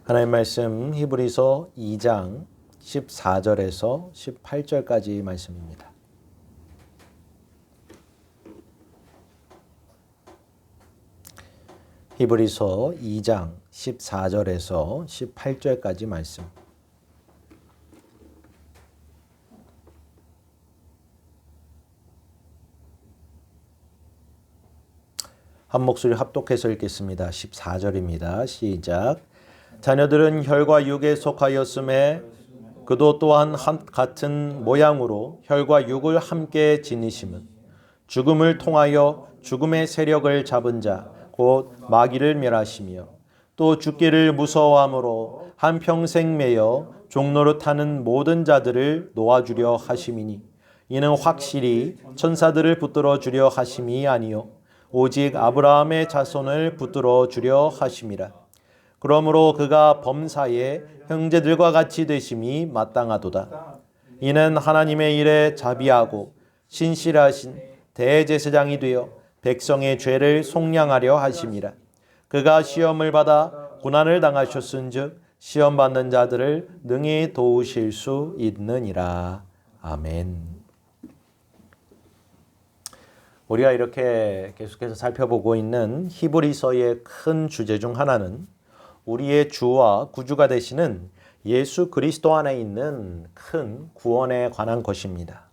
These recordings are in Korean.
하나님 말씀 히브리서 2장 14절에서 18절까지 말씀입니다. 히브리서 2장 14절에서 18절까지 말씀. 한 목소리 합독해서 읽겠습니다. 14절입니다. 시작. 자녀들은 혈과 육에 속하였음에 그도 또한 같은 모양으로 혈과 육을 함께 지니심은 죽음을 통하여 죽음의 세력을 잡은 자 곧 마귀를 멸하시며 또 죽기를 무서워함으로 한평생 매여 종노릇하는 모든 자들을 놓아주려 하심이니 이는 확실히 천사들을 붙들어 주려 하심이 아니요 오직 아브라함의 자손을 붙들어 주려 하심이라. 그러므로 그가 범사에 형제들과 같이 되심이 마땅하도다. 이는 하나님의 일에 자비하고 신실하신 대제사장이 되어 백성의 죄를 속량하려 하심이라. 그가 시험을 받아 고난을 당하셨은즉 시험 받는 자들을 능히 도우실 수 있느니라. 아멘. 우리가 이렇게 계속해서 살펴보고 있는 히브리서의 큰 주제 중 하나는 우리의 주와 구주가 되시는 예수 그리스도 안에 있는 큰 구원에 관한 것입니다.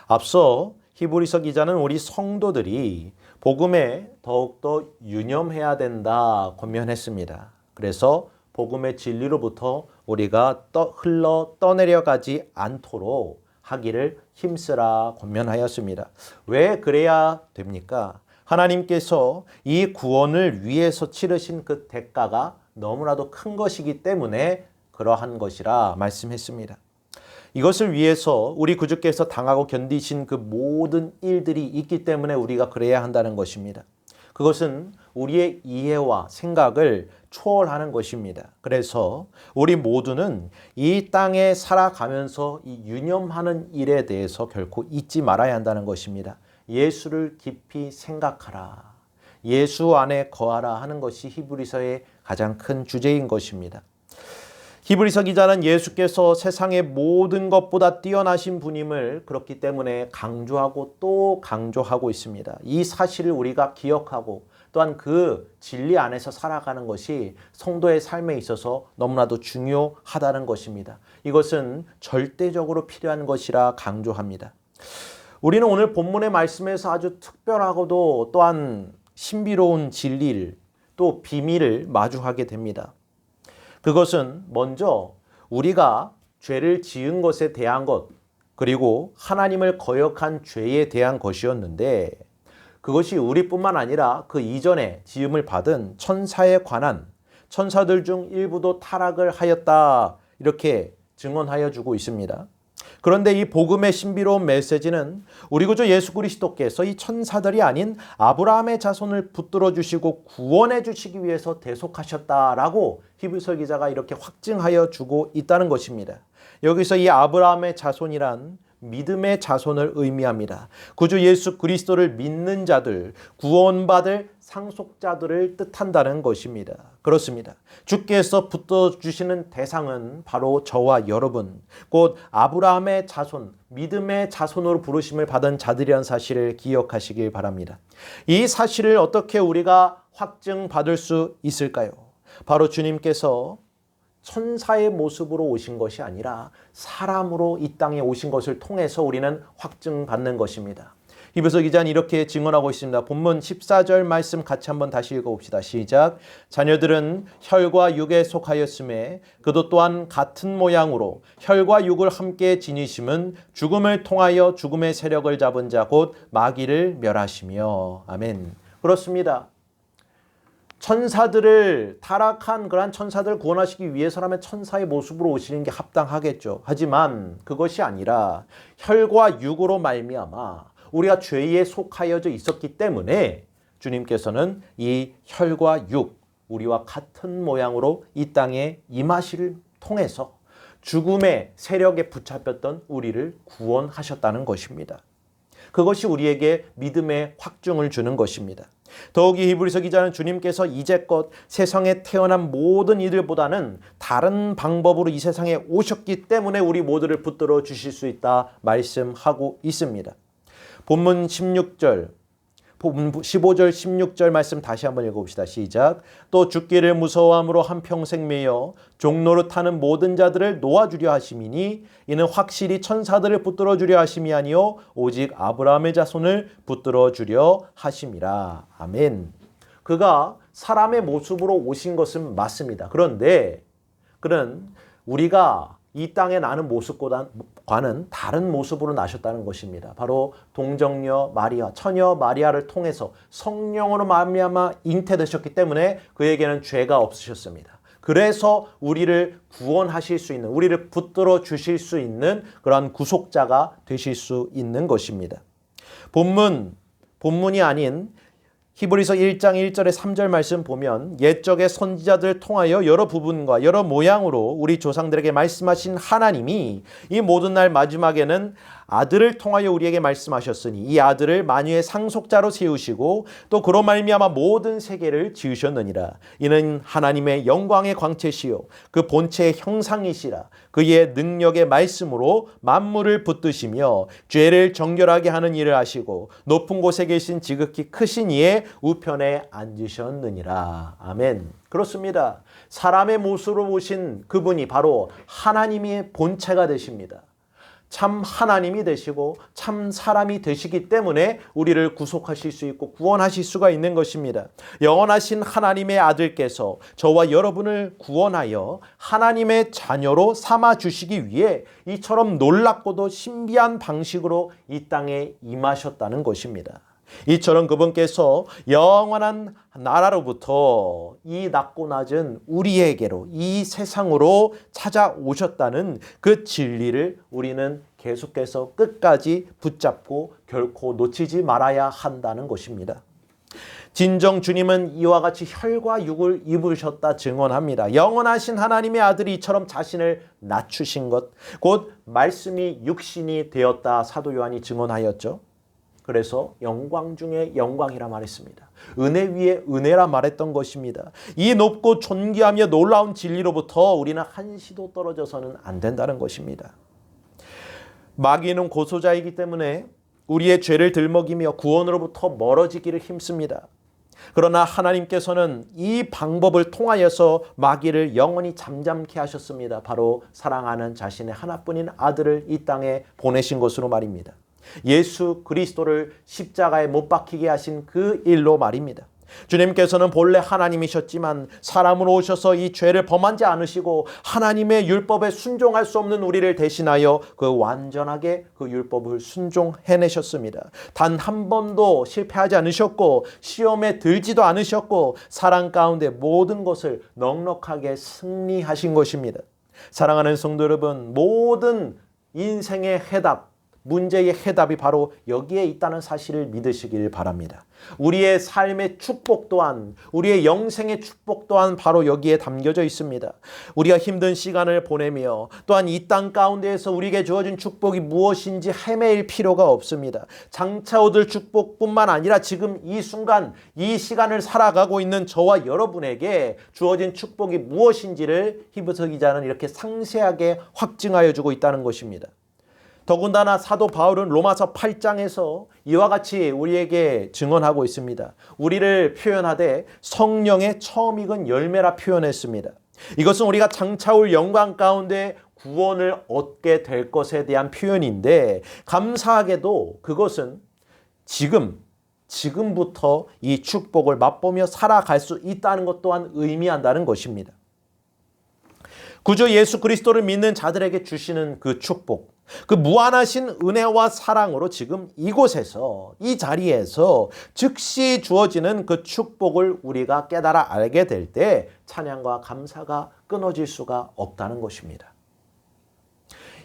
앞서 히브리서 기자는 우리 성도들이 복음에 더욱더 유념해야 된다 권면했습니다. 그래서 복음의 진리로부터 우리가 흘러 떠내려가지 않도록 하기를 힘쓰라 권면하였습니다. 왜 그래야 됩니까? 하나님께서 이 구원을 위해서 치르신 그 대가가 너무나도 큰 것이기 때문에 그러한 것이라 말씀했습니다. 이것을 위해서 우리 구주께서 당하고 견디신 그 모든 일들이 있기 때문에 우리가 그래야 한다는 것입니다. 그것은 우리의 이해와 생각을 초월하는 것입니다. 그래서 우리 모두는 이 땅에 살아가면서 이 유념하는 일에 대해서 결코 잊지 말아야 한다는 것입니다. 예수를 깊이 생각하라. 예수 안에 거하라 하는 것이 히브리서의 가장 큰 주제인 것입니다. 히브리서 기자는 예수께서 세상의 모든 것보다 뛰어나신 분임을 그렇기 때문에 강조하고 또 강조하고 있습니다. 이 사실을 우리가 기억하고 또한 그 진리 안에서 살아가는 것이 성도의 삶에 있어서 너무나도 중요하다는 것입니다. 이것은 절대적으로 필요한 것이라 강조합니다. 우리는 오늘 본문의 말씀에서 아주 특별하고도 또한 신비로운 진리를 또 비밀을 마주하게 됩니다. 그것은 먼저 우리가 죄를 지은 것에 대한 것, 그리고 하나님을 거역한 죄에 대한 것이었는데 그것이 우리뿐만 아니라 그 이전에 지음을 받은 천사에 관한 천사들 중 일부도 타락을 하였다 이렇게 증언하여 주고 있습니다. 그런데 이 복음의 신비로운 메시지는 우리 구주 예수 그리스도께서 이 천사들이 아닌 아브라함의 자손을 붙들어 주시고 구원해 주시기 위해서 대속하셨다라고 히브리서 기자가 이렇게 확증하여 주고 있다는 것입니다. 여기서 이 아브라함의 자손이란 믿음의 자손을 의미합니다. 구주 예수 그리스도를 믿는 자들, 구원받을 상속자들을 뜻한다는 것입니다. 그렇습니다. 주께서 붙어주시는 대상은 바로 저와 여러분, 곧 아브라함의 자손, 믿음의 자손으로 부르심을 받은 자들이라는 사실을 기억하시길 바랍니다. 이 사실을 어떻게 우리가 확증받을 수 있을까요? 바로 주님께서 천사의 모습으로 오신 것이 아니라 사람으로 이 땅에 오신 것을 통해서 우리는 확증받는 것입니다. 히브리서 기자는 이렇게 증언하고 있습니다. 본문 14절 말씀 같이 한번 다시 읽어봅시다. 시작. 자녀들은 혈과 육에 속하였음에 그도 또한 같은 모양으로 혈과 육을 함께 지니심은 죽음을 통하여 죽음의 세력을 잡은 자 곧 마귀를 멸하시며. 아멘. 그렇습니다. 천사들을 타락한 그러한 천사들을 구원하시기 위해서라면 천사의 모습으로 오시는 게 합당하겠죠. 하지만 그것이 아니라 혈과 육으로 말미암아 우리가 죄에 속하여져 있었기 때문에 주님께서는 이 혈과 육, 우리와 같은 모양으로 이 땅에 임하시를 통해서 죽음의 세력에 붙잡혔던 우리를 구원하셨다는 것입니다. 그것이 우리에게 믿음의 확증을 주는 것입니다. 더욱이 히브리서 기자는 주님께서 이제껏 세상에 태어난 모든 이들보다는 다른 방법으로 이 세상에 오셨기 때문에 우리 모두를 붙들어 주실 수 있다 말씀하고 있습니다. 본문 15절 16절 말씀 다시 한번 읽어봅시다. 시작. 또 죽기를 무서워함으로 한평생 매여 종로로 타는 모든 자들을 놓아주려 하심이니 이는 확실히 천사들을 붙들어 주려 하심이 아니요 오직 아브라함의 자손을 붙들어 주려 하심이라. 아멘. 그가 사람의 모습으로 오신 것은 맞습니다. 그런데 그는 우리가 이 땅에 나는 모습과는 다른 모습으로 나셨다는 것입니다. 바로 동정녀 마리아, 처녀 마리아를 통해서 성령으로 말미암아 잉태되셨기 때문에 그에게는 죄가 없으셨습니다. 그래서 우리를 구원하실 수 있는, 우리를 붙들어 주실 수 있는 그러한 구속자가 되실 수 있는 것입니다. 본문이 아닌 히브리서 1장 1절의 3절 말씀 보면 옛적의 선지자들을 통하여 여러 부분과 여러 모양으로 우리 조상들에게 말씀하신 하나님이 이 모든 날 마지막에는 아들을 통하여 우리에게 말씀하셨으니 이 아들을 만유의 상속자로 세우시고 또 그로 말미암아 모든 세계를 지으셨느니라. 이는 하나님의 영광의 광채시요 그 본체의 형상이시라. 그의 능력의 말씀으로 만물을 붙드시며 죄를 정결하게 하는 일을 하시고 높은 곳에 계신 지극히 크신 이의 우편에 앉으셨느니라. 아멘. 그렇습니다. 사람의 모습으로 오신 그분이 바로 하나님의 본체가 되십니다. 참 하나님이 되시고 참 사람이 되시기 때문에 우리를 구속하실 수 있고 구원하실 수가 있는 것입니다. 영원하신 하나님의 아들께서 저와 여러분을 구원하여 하나님의 자녀로 삼아주시기 위해 이처럼 놀랍고도 신비한 방식으로 이 땅에 임하셨다는 것입니다. 이처럼 그분께서 영원한 나라로부터 이 낮고 낮은 우리에게로 이 세상으로 찾아오셨다는 그 진리를 우리는 계속해서 끝까지 붙잡고 결코 놓치지 말아야 한다는 것입니다. 진정 주님은 이와 같이 혈과 육을 입으셨다 증언합니다. 영원하신 하나님의 아들이 이처럼 자신을 낮추신 것, 곧 말씀이 육신이 되었다 사도 요한이 증언하였죠. 그래서 영광 중에 영광이라 말했습니다. 은혜 위에 은혜라 말했던 것입니다. 이 높고 존귀하며 놀라운 진리로부터 우리는 한시도 떨어져서는 안 된다는 것입니다. 마귀는 고소자이기 때문에 우리의 죄를 들먹이며 구원으로부터 멀어지기를 힘씁니다. 그러나 하나님께서는 이 방법을 통하여서 마귀를 영원히 잠잠케 하셨습니다. 바로 사랑하는 자신의 하나뿐인 아들을 이 땅에 보내신 것으로 말입니다. 예수 그리스도를 십자가에 못 박히게 하신 그 일로 말입니다. 주님께서는 본래 하나님이셨지만 사람으로 오셔서 이 죄를 범하지 않으시고 하나님의 율법에 순종할 수 없는 우리를 대신하여 그 완전하게 그 율법을 순종해내셨습니다. 단 한 번도 실패하지 않으셨고 시험에 들지도 않으셨고 사랑 가운데 모든 것을 넉넉하게 승리하신 것입니다. 사랑하는 성도 여러분, 모든 인생의 해답, 문제의 해답이 바로 여기에 있다는 사실을 믿으시길 바랍니다. 우리의 삶의 축복 또한, 우리의 영생의 축복 또한 바로 여기에 담겨져 있습니다. 우리가 힘든 시간을 보내며 또한 이 땅 가운데에서 우리에게 주어진 축복이 무엇인지 헤매일 필요가 없습니다. 장차 얻을 축복뿐만 아니라 지금 이 순간, 이 시간을 살아가고 있는 저와 여러분에게 주어진 축복이 무엇인지를 히브리서 기자는 이렇게 상세하게 확증하여 주고 있다는 것입니다. 더군다나 사도 바울은 로마서 8장에서 이와 같이 우리에게 증언하고 있습니다. 우리를 표현하되 성령의 처음 익은 열매라 표현했습니다. 이것은 우리가 장차 올 영광 가운데 구원을 얻게 될 것에 대한 표현인데 감사하게도 그것은 지금부터 이 축복을 맛보며 살아갈 수 있다는 것 또한 의미한다는 것입니다. 구주 예수 그리스도를 믿는 자들에게 주시는 그 축복, 그 무한하신 은혜와 사랑으로 지금 이곳에서 이 자리에서 즉시 주어지는 그 축복을 우리가 깨달아 알게 될 때 찬양과 감사가 끊어질 수가 없다는 것입니다.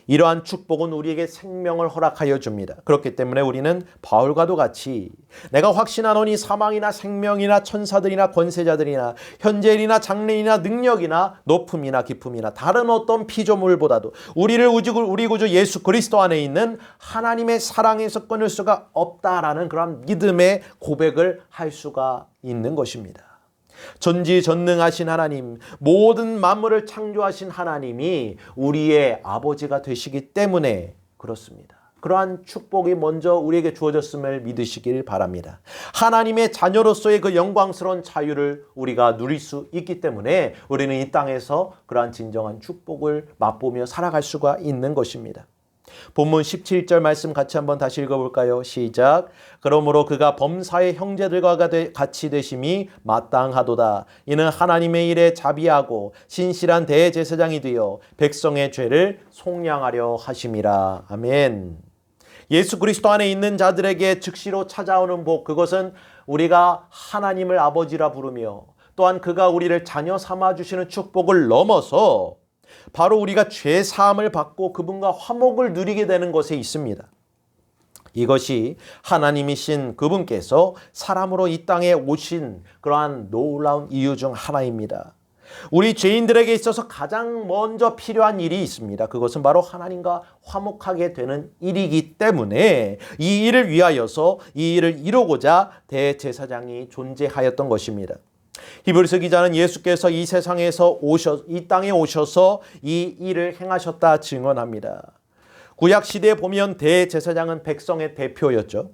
이러한 축복은 우리에게 생명을 허락하여 줍니다. 그렇기 때문에 우리는 바울과도 같이 내가 확신하노니 사망이나 생명이나 천사들이나 권세자들이나 현재일이나 장래이나 능력이나 높음이나 깊음이나 다른 어떤 피조물보다도 우리 구주 예수 그리스도 안에 있는 하나님의 사랑에서 끊을 수가 없다라는 그런 믿음의 고백을 할 수가 있는 것입니다. 전지전능하신 하나님, 모든 만물을 창조하신 하나님이 우리의 아버지가 되시기 때문에 그렇습니다. 그러한 축복이 먼저 우리에게 주어졌음을 믿으시길 바랍니다. 하나님의 자녀로서의 그 영광스러운 자유를 우리가 누릴 수 있기 때문에 우리는 이 땅에서 그러한 진정한 축복을 맛보며 살아갈 수가 있는 것입니다. 본문 17절 말씀 같이 한번 다시 읽어볼까요? 시작. 그러므로 그가 범사의 형제들과 같이 되심이 마땅하도다. 이는 하나님의 일에 자비하고 신실한 대제사장이 되어 백성의 죄를 속량하려 하심이라. 아멘. 예수 그리스도 안에 있는 자들에게 즉시로 찾아오는 복, 그것은 우리가 하나님을 아버지라 부르며 또한 그가 우리를 자녀 삼아주시는 축복을 넘어서 바로 우리가 죄 사함을 받고 그분과 화목을 누리게 되는 것에 있습니다. 이것이 하나님이신 그분께서 사람으로 이 땅에 오신 그러한 놀라운 이유 중 하나입니다. 우리 죄인들에게 있어서 가장 먼저 필요한 일이 있습니다. 그것은 바로 하나님과 화목하게 되는 일이기 때문에 이 일을 위하여서 이 일을 이루고자 대제사장이 존재하였던 것입니다. 히브리서 기자는 예수께서 이 세상에서 이 땅에 오셔서 이 일을 행하셨다 증언합니다. 구약 시대에 보면 대제사장은 백성의 대표였죠.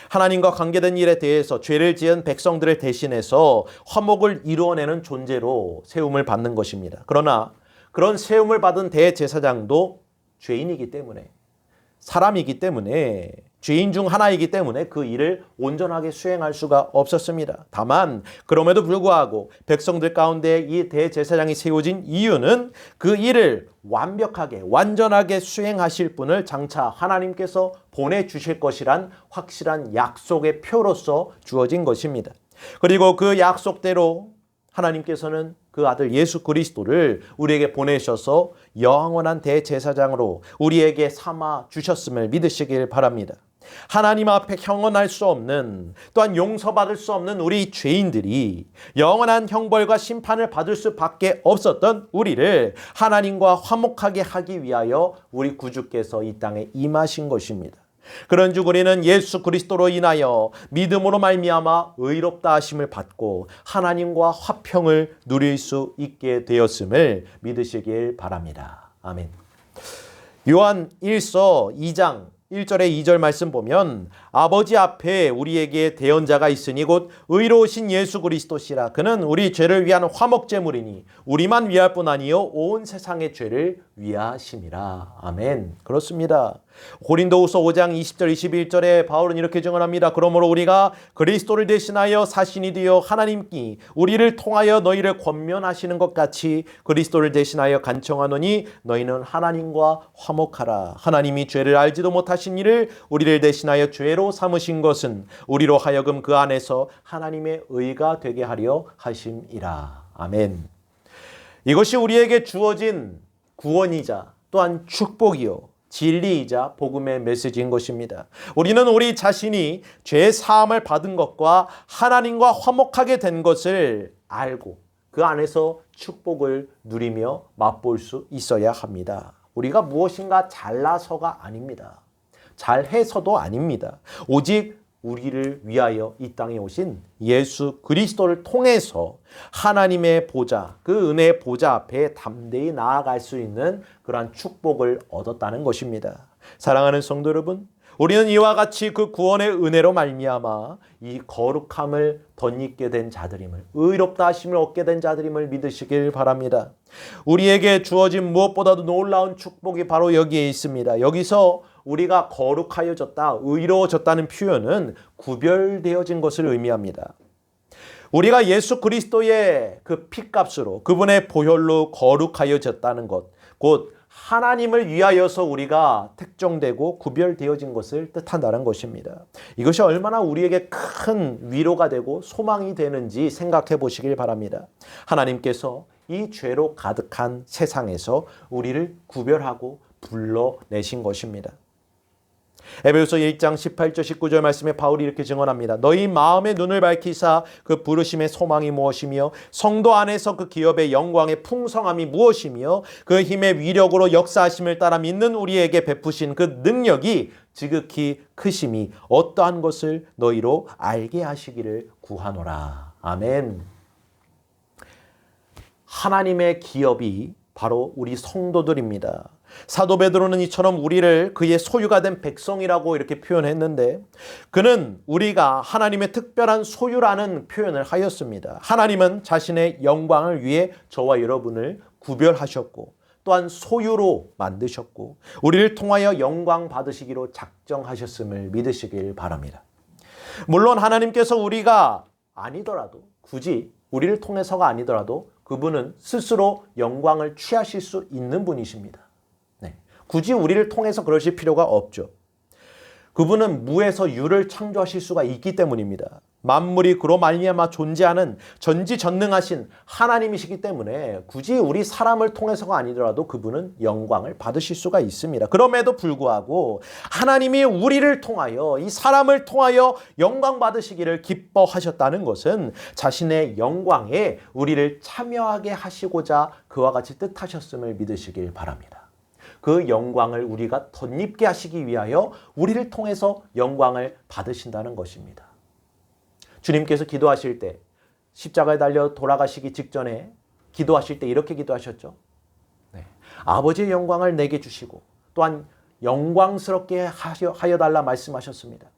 하나님과 관계된 일에 대해서 죄를 지은 백성들을 대신해서 화목을 이루어내는 존재로 세움을 받는 것입니다. 그러나 그런 세움을 받은 대제사장도 죄인이기 때문에, 사람이기 때문에, 죄인 중 하나이기 때문에 그 일을 온전하게 수행할 수가 없었습니다. 다만 그럼에도 불구하고 백성들 가운데 이 대제사장이 세워진 이유는 그 일을 완벽하게 완전하게 수행하실 분을 장차 하나님께서 보내주실 것이란 확실한 약속의 표로서 주어진 것입니다. 그리고 그 약속대로 하나님께서는 그 아들 예수 그리스도를 우리에게 보내셔서 영원한 대제사장으로 우리에게 삼아 주셨음을 믿으시길 바랍니다. 하나님 앞에 형언할 수 없는, 또한 용서받을 수 없는 우리 죄인들이 영원한 형벌과 심판을 받을 수밖에 없었던 우리를 하나님과 화목하게 하기 위하여 우리 구주께서 이 땅에 임하신 것입니다. 그런즉 우리는 예수 그리스도로 인하여 믿음으로 말미암아 의롭다 하심을 받고 하나님과 화평을 누릴 수 있게 되었음을 믿으시길 바랍니다. 아멘. 요한 1서 2장 1절에 2절 말씀 보면 아버지 앞에 우리에게 대언자가 있으니 곧 의로우신 예수 그리스도시라. 그는 우리 죄를 위한 화목제물이니 우리만 위할 뿐 아니요 온 세상의 죄를 위하심이라. 아멘. 그렇습니다. 고린도후서 5장 20절 21절에 바울은 이렇게 증언합니다. 그러므로 우리가 그리스도를 대신하여 사신이 되어 하나님께 우리를 통하여 너희를 권면하시는 것 같이 그리스도를 대신하여 간청하노니 너희는 하나님과 화목하라. 하나님이 죄를 알지도 못하신 이를 우리를 대신하여 죄로 삼으신 것은 우리로 하여금 그 안에서 하나님의 의가 되게 하려 하심이라. 아멘. 이것이 우리에게 주어진 구원이자 또한 축복이요 진리이자 복음의 메시지인 것입니다. 우리는 우리 자신이 죄 사함을 받은 것과 하나님과 화목하게 된 것을 알고 그 안에서 축복을 누리며 맛볼 수 있어야 합니다. 우리가 무엇인가 잘나서가 아닙니다. 잘해서도 아닙니다. 오직 우리를 위하여 이 땅에 오신 예수 그리스도를 통해서 하나님의 보좌, 그 은혜의 보좌 앞에 담대히 나아갈 수 있는 그러한 축복을 얻었다는 것입니다. 사랑하는 성도 여러분, 우리는 이와 같이 그 구원의 은혜로 말미암아 이 거룩함을 덧입게 된 자들임을, 의롭다 하심을 얻게 된 자들임을 믿으시길 바랍니다. 우리에게 주어진 무엇보다도 놀라운 축복이 바로 여기에 있습니다. 여기서 우리가 거룩하여졌다, 의로워졌다는 표현은 구별되어진 것을 의미합니다. 우리가 예수 그리스도의 그 피값으로 그분의 보혈로 거룩하여졌다는 것, 곧 하나님을 위하여서 우리가 특정되고 구별되어진 것을 뜻한다는 것입니다. 이것이 얼마나 우리에게 큰 위로가 되고 소망이 되는지 생각해 보시길 바랍니다. 하나님께서 이 죄로 가득한 세상에서 우리를 구별하고 불러내신 것입니다. 에베소서 1장 18절 19절 말씀에 바울이 이렇게 증언합니다. 너희 마음의 눈을 밝히사 그 부르심의 소망이 무엇이며 성도 안에서 그 기업의 영광의 풍성함이 무엇이며 그 힘의 위력으로 역사하심을 따라 믿는 우리에게 베푸신 그 능력이 지극히 크심이 어떠한 것을 너희로 알게 하시기를 구하노라. 아멘. 하나님의 기업이 바로 우리 성도들입니다. 사도 베드로는 이처럼 우리를 그의 소유가 된 백성이라고 이렇게 표현했는데 그는 우리가 하나님의 특별한 소유라는 표현을 하였습니다. 하나님은 자신의 영광을 위해 저와 여러분을 구별하셨고 또한 소유로 만드셨고 우리를 통하여 영광 받으시기로 작정하셨음을 믿으시길 바랍니다. 물론 하나님께서 우리가 아니더라도 굳이 우리를 통해서가 아니더라도 그분은 스스로 영광을 취하실 수 있는 분이십니다. 굳이 우리를 통해서 그러실 필요가 없죠. 그분은 무에서 유를 창조하실 수가 있기 때문입니다. 만물이 그로 말미암아 존재하는 전지전능하신 하나님이시기 때문에 굳이 우리 사람을 통해서가 아니더라도 그분은 영광을 받으실 수가 있습니다. 그럼에도 불구하고 하나님이 우리를 통하여 이 사람을 통하여 영광 받으시기를 기뻐하셨다는 것은 자신의 영광에 우리를 참여하게 하시고자 그와 같이 뜻하셨음을 믿으시길 바랍니다. 그 영광을 우리가 덧입게 하시기 위하여 우리를 통해서 영광을 받으신다는 것입니다. 주님께서 기도하실 때 십자가에 달려 돌아가시기 직전에 기도하실 때 이렇게 기도하셨죠. 아버지의 영광을 내게 주시고 또한 영광스럽게 하여 달라 말씀하셨습니다.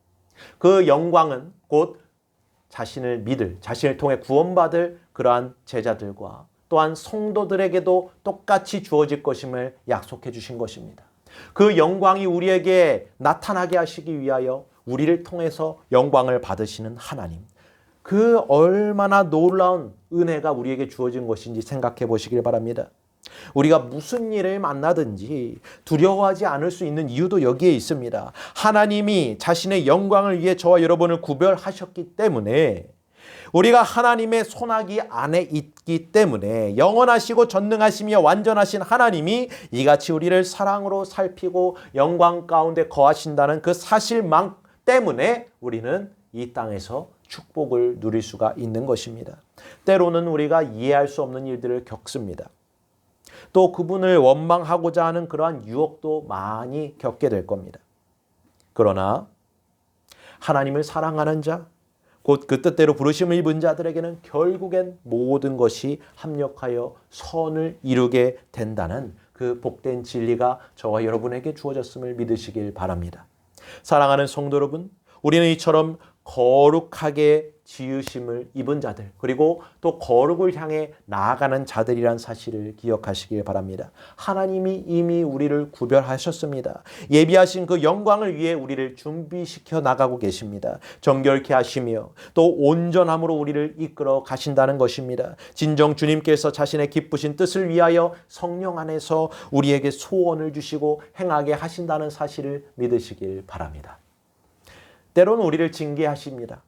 그 영광은 곧 자신을 믿을, 자신을 통해 구원받을 그러한 제자들과 또한 성도들에게도 똑같이 주어질 것임을 약속해 주신 것입니다. 그 영광이 우리에게 나타나게 하시기 위하여 우리를 통해서 영광을 받으시는 하나님. 그 얼마나 놀라운 은혜가 우리에게 주어진 것인지 생각해 보시길 바랍니다. 우리가 무슨 일을 만나든지 두려워하지 않을 수 있는 이유도 여기에 있습니다. 하나님이 자신의 영광을 위해 저와 여러분을 구별하셨기 때문에 우리가 하나님의 손아귀 안에 있기 때문에 영원하시고 전능하시며 완전하신 하나님이 이같이 우리를 사랑으로 살피고 영광 가운데 거하신다는 그 사실만 때문에 우리는 이 땅에서 축복을 누릴 수가 있는 것입니다. 때로는 우리가 이해할 수 없는 일들을 겪습니다. 또 그분을 원망하고자 하는 그러한 유혹도 많이 겪게 될 겁니다. 그러나 하나님을 사랑하는 자, 곧 그 뜻대로 부르심을 입은 자들에게는 결국엔 모든 것이 합력하여 선을 이루게 된다는 그 복된 진리가 저와 여러분에게 주어졌음을 믿으시길 바랍니다. 사랑하는 성도 여러분, 우리는 이처럼 거룩하게 지으심을 입은 자들, 그리고 또 거룩을 향해 나아가는 자들이란 사실을 기억하시길 바랍니다. 하나님이 이미 우리를 구별하셨습니다. 예비하신 그 영광을 위해 우리를 준비시켜 나가고 계십니다. 정결케 하시며 또 온전함으로 우리를 이끌어 가신다는 것입니다. 진정 주님께서 자신의 기쁘신 뜻을 위하여 성령 안에서 우리에게 소원을 주시고 행하게 하신다는 사실을 믿으시길 바랍니다. 때로는 우리를 징계하십니다.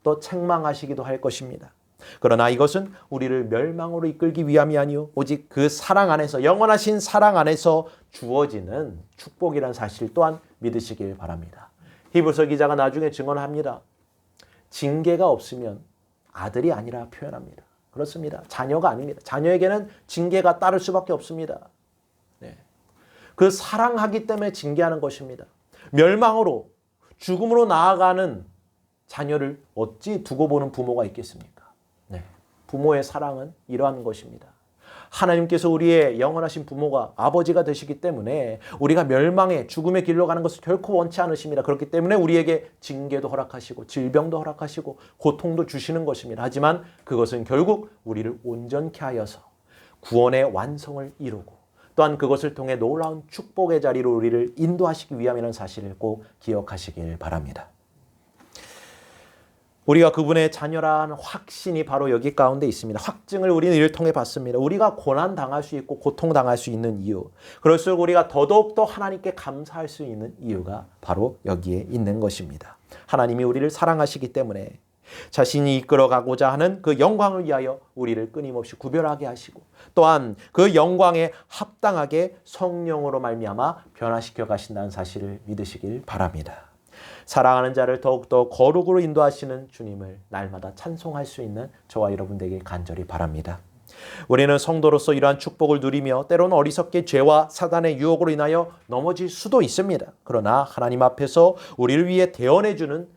또 책망하시기도 할 것입니다. 그러나 이것은 우리를 멸망으로 이끌기 위함이 아니요 오직 그 사랑 안에서 영원하신 사랑 안에서 주어지는 축복이라는 사실 또한 믿으시길 바랍니다. 히브리서 기자가 나중에 증언합니다. 징계가 없으면 아들이 아니라 표현합니다. 그렇습니다. 자녀가 아닙니다. 자녀에게는 징계가 따를 수밖에 없습니다. 그 사랑하기 때문에 징계하는 것입니다. 멸망으로 죽음으로 나아가는 자녀를 어찌 두고 보는 부모가 있겠습니까? 부모의 사랑은 이러한 것입니다. 하나님께서 우리의 영원하신 부모가 아버지가 되시기 때문에 우리가 멸망의 죽음의 길로 가는 것을 결코 원치 않으십니다. 그렇기 때문에 우리에게 징계도 허락하시고 질병도 허락하시고 고통도 주시는 것입니다. 하지만 그것은 결국 우리를 온전케 하여서 구원의 완성을 이루고 또한 그것을 통해 놀라운 축복의 자리로 우리를 인도하시기 위함이라는 사실을 꼭 기억하시길 바랍니다. 우리가 그분의 자녀라는 확신이 바로 여기 가운데 있습니다. 확증을 우리는 이를 통해 받습니다. 우리가 고난당할 수 있고 고통당할 수 있는 이유, 그럴수록 우리가 더더욱더 하나님께 감사할 수 있는 이유가 바로 여기에 있는 것입니다. 하나님이 우리를 사랑하시기 때문에 자신이 이끌어가고자 하는 그 영광을 위하여 우리를 끊임없이 구별하게 하시고 또한 그 영광에 합당하게 성령으로 말미암아 변화시켜 가신다는 사실을 믿으시길 바랍니다. 사랑하는 자를 더욱더 거룩으로 인도하시는 주님을 날마다 찬송할 수 있는 저와 여러분 되길 간절히 바랍니다. 우리는 성도로서 이러한 축복을 누리며 때로는 어리석게 죄와 사단의 유혹으로 인하여 넘어질 수도 있습니다. 그러나 하나님 앞에서 우리를 위해 대언해 주는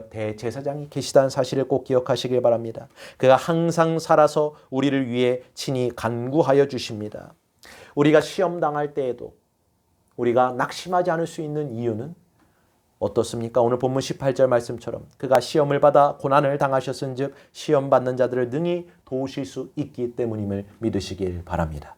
대제사장이 계시다는 사실을 꼭 기억하시길 바랍니다. 그가 항상 살아서 우리를 위해 친히 간구하여 주십니다. 우리가 시험 당할 때에도 우리가 낙심하지 않을 수 있는 이유는 어떻습니까? 오늘 본문 18절 말씀처럼 그가 시험을 받아 고난을 당하셨은즉 시험 받는 자들을 능히 도우실 수 있기 때문임을 믿으시길 바랍니다.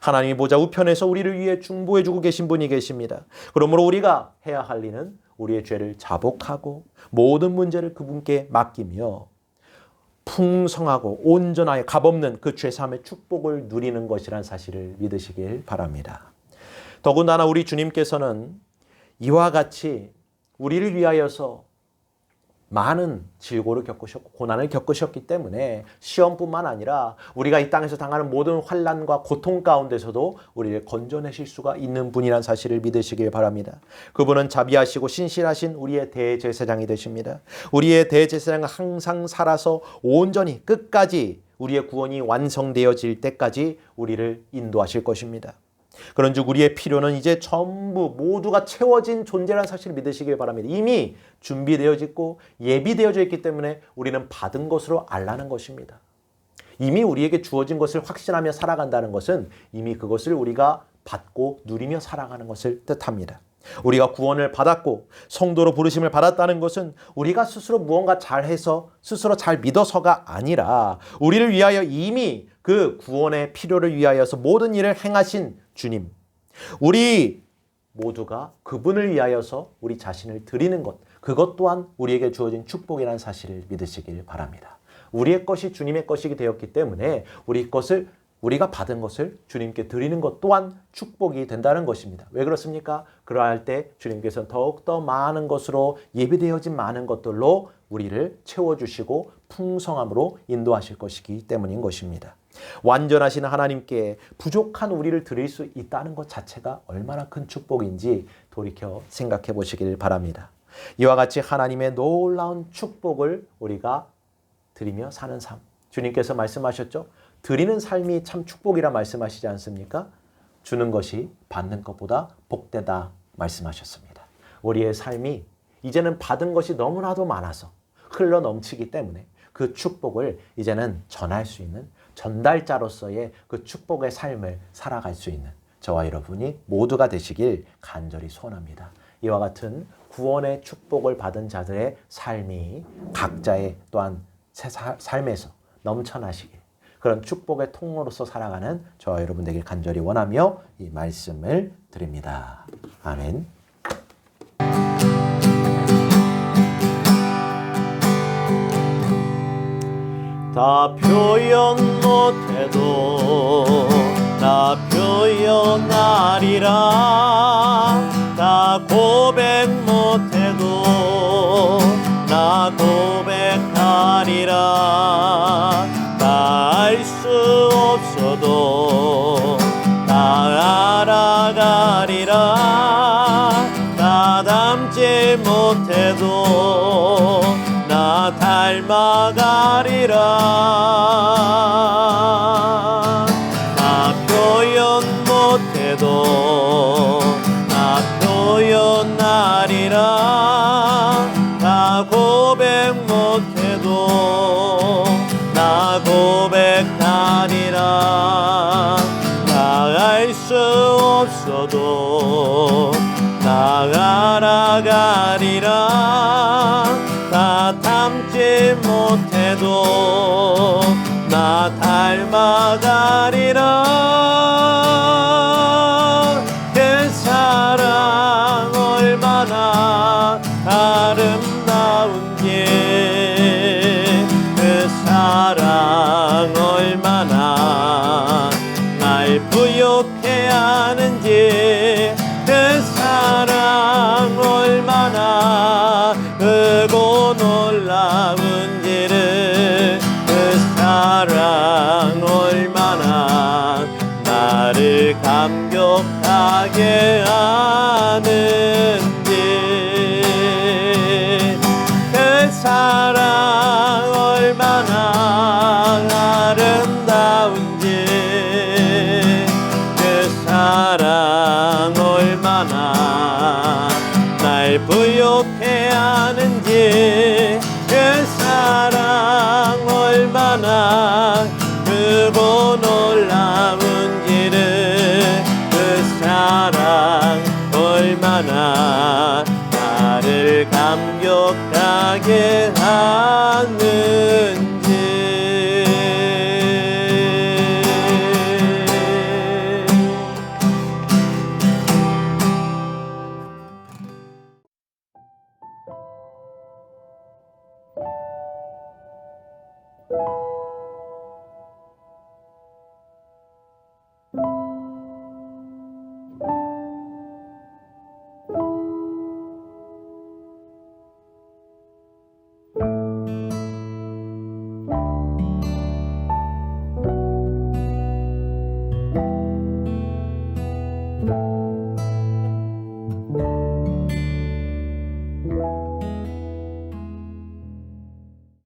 하나님이 보좌 우편에서 우리를 위해 중보해 주고 계신 분이 계십니다. 그러므로 우리가 해야 할 일은 우리의 죄를 자복하고 모든 문제를 그분께 맡기며 풍성하고 온전하여 값없는 그 죄사함의 축복을 누리는 것이란 사실을 믿으시길 바랍니다. 더군다나 우리 주님께서는 이와 같이 우리를 위하여서 많은 질고를 겪으셨고 고난을 겪으셨기 때문에 시험뿐만 아니라 우리가 이 땅에서 당하는 모든 환난과 고통 가운데서도 우리를 건져내실 수가 있는 분이라는 사실을 믿으시길 바랍니다. 그분은 자비하시고 신실하신 우리의 대제사장이 되십니다. 우리의 대제사장은 항상 살아서 온전히 끝까지 우리의 구원이 완성되어질 때까지 우리를 인도하실 것입니다. 그런즉 우리의 필요는 이제 전부 모두가 채워진 존재라는 사실을 믿으시길 바랍니다. 이미 준비되어져 있고 예비되어져 있기 때문에 우리는 받은 것으로 알라는 것입니다. 이미 우리에게 주어진 것을 확신하며 살아간다는 것은 이미 그것을 우리가 받고 누리며 살아가는 것을 뜻합니다. 우리가 구원을 받았고 성도로 부르심을 받았다는 것은 우리가 스스로 무언가 잘해서 스스로 잘 믿어서가 아니라 우리를 위하여 이미 그 구원의 필요를 위하여서 모든 일을 행하신 주님, 우리 모두가 그분을 위하여서 우리 자신을 드리는 것, 그것 또한 우리에게 주어진 축복이라는 사실을 믿으시길 바랍니다. 우리의 것이 주님의 것이기 되었기 때문에 우리가 받은 것을 주님께 드리는 것 또한 축복이 된다는 것입니다. 왜 그렇습니까? 그러할 때 주님께서는 더욱더 많은 것으로 예비되어진 많은 것들로 우리를 채워주시고 풍성함으로 인도하실 것이기 때문인 것입니다. 완전하신 하나님께 부족한 우리를 드릴 수 있다는 것 자체가 얼마나 큰 축복인지 돌이켜 생각해 보시길 바랍니다. 이와 같이 하나님의 놀라운 축복을 우리가 드리며 사는 삶, 주님께서 말씀하셨죠? 드리는 삶이 참 축복이라 말씀하시지 않습니까? 주는 것이 받는 것보다 복되다 말씀하셨습니다. 우리의 삶이 이제는 받은 것이 너무나도 많아서 흘러 넘치기 때문에 그 축복을 이제는 전할 수 있는 전달자로서의 그 축복의 삶을 살아갈 수 있는 저와 여러분이 모두가 되시길 간절히 소원합니다. 이와 같은 구원의 축복을 받은 자들의 삶이 각자의 또한 삶에서 넘쳐나시길, 그런 축복의 통로로서 살아가는 저와 여러분 되길 간절히 원하며 이 말씀을 드립니다. 아멘. 다 표현 못해도 나 표현하리라. 다 고백 못해도 나 고백하리라. 다 알 수 없어도 다 알아가리라. 다 닮지 못해도 나 닮아가리라. 나 표현 못해도 나 표현하리라. 나 고백 못해도 나 고백하리라. 다 알 수 없어도 나 알아가리라. 다 닮지 못해도 나 닮아가리라. 그 사랑 얼마나 아름다운지, 그 사랑 얼마나 날 부욕해 하는지, 그 사랑 얼마나 크고 놀라운 부욕해 하는지 그 사랑 얼마나 크고 놀라운지를 그 사랑 얼마나 나를 감격하게 하는지.